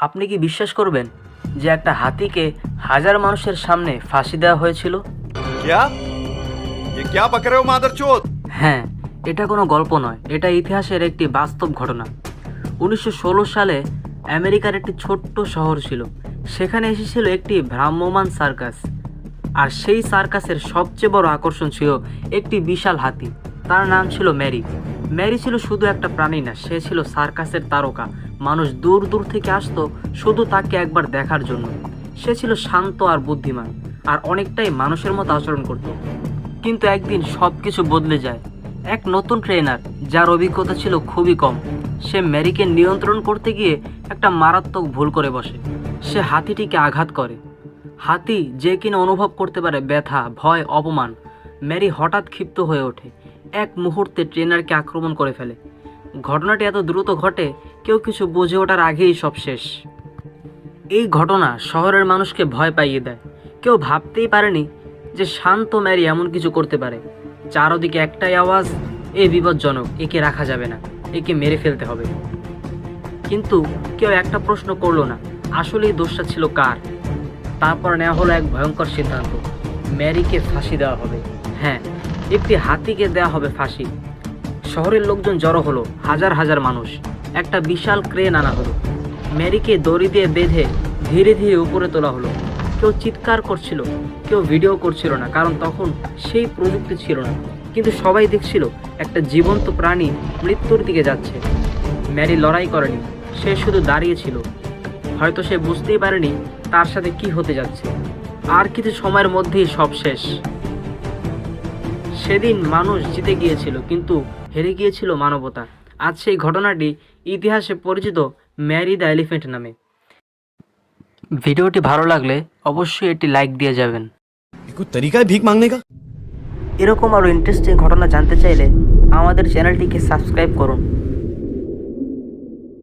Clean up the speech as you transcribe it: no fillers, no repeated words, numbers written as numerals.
আপনি কি বিশ্বাস করবেন যে একটা হাতিকে হাজার মানুষের সামনে ফাঁসি দেওয়া হয়েছিল? क्या ये क्या बक रहे हो मादरचोद। হ্যাঁ, এটা কোনো গল্প নয়, এটা ইতিহাসের একটি বাস্তব ঘটনা। 1916 সালে আমেরিকার একটি ছোট্ট শহর ছিল, সেখানে এসেছিল একটি ভ্রাম্যমাণ সার্কাস। আর সেই সার্কাসের সবচেয়ে বড় আকর্ষণ ছিল একটি বিশাল হাতি। তার নাম ছিল ম্যারি। ম্যারি ছিল শুধু একটা প্রাণী না, সে ছিল সার্কাসের তারকা। মানুষ দূর দূর থেকে আসতো শুধু তাকে একবার দেখার জন্য। সে ছিল শান্ত আর বুদ্ধিমান, আর অনেকটাই মানুষের মতো আচরণ করত। কিন্তু একদিন সব কিছু বদলে যায়। এক নতুন ট্রেনার, যার অভিজ্ঞতা ছিল খুবই কম, সে ম্যারিকে নিয়ন্ত্রণ করতে গিয়ে একটা মারাত্মক ভুল করে বসে। সে হাতিটিকে আঘাত করে। হাতি যে কিনা অনুভব করতে পারে ব্যথা, ভয়, অপমান। ম্যারি হঠাৎ ক্ষিপ্ত হয়ে ওঠে, এক মুহূর্তে ট্রেনারকে আক্রমণ করে ফেলে। ঘটনাটি এত দ্রুত ঘটে, কেউ কিছু বুঝে ওঠার আগেই সব শেষ। এই ঘটনা শহরের মানুষকে ভয় পাইয়ে দেয়। কেউ ভাবতেই পারেনি যে শান্ত ম্যারি এমন কিছু করতে পারে। চারদিকে একটাই আওয়াজ, এ বিপজ্জনক, একে রাখা যাবে না, একে মেরে ফেলতে হবে। কিন্তু কেউ একটা প্রশ্ন করলো না, আসলেই দোষটা ছিল কার? তারপর নেওয়া হলো এক ভয়ঙ্কর সিদ্ধান্ত, ম্যারিকে ফাঁসি দেওয়া হবে। হ্যাঁ, একটি হাতিকে দেওয়া হবে ফাঁসি। শহরের লোকজন জড়ো হলো, হাজার হাজার মানুষ। একটা বিশাল ক্রেন আনা হলো, ম্যারিকে দড়ি দিয়ে বেঁধে ধীরে ধীরে উপরে তোলা হলো। কেউ চিৎকার করছিল, কেউ ভিডিও করছিল না, কারণ তখন সেই প্রযুক্তি ছিল না। কিন্তু সবাই দেখছিল একটা জীবন্ত প্রাণী মৃত্যুর দিকে যাচ্ছে। ম্যারি লড়াই করেনি, সে শুধু দাঁড়িয়েছিল। হয়তো সে বুঝতেই পারেনি তার সাথে কি হতে যাচ্ছে। আর কিছু সময়ের মধ্যেই সব শেষ। সেদিন মানুষ জিতে গিয়েছিল, কিন্তু হেরে গিয়েছিল মানবতা। আজ সেই ঘটনাটি ইতিহাসে পরিচিত ম্যারি দ্য এলিফ্যান্ট নামে। ভিডিওটি ভালো লাগলে অবশ্যই এটি লাইক দিয়ে যাবেন। कोई तरीका है भीख मांगने का। এরকম আরও ইন্টারেস্টিং ঘটনা জানতে চাইলে আমাদের চ্যানেলটিকে সাবস্ক্রাইব করুন।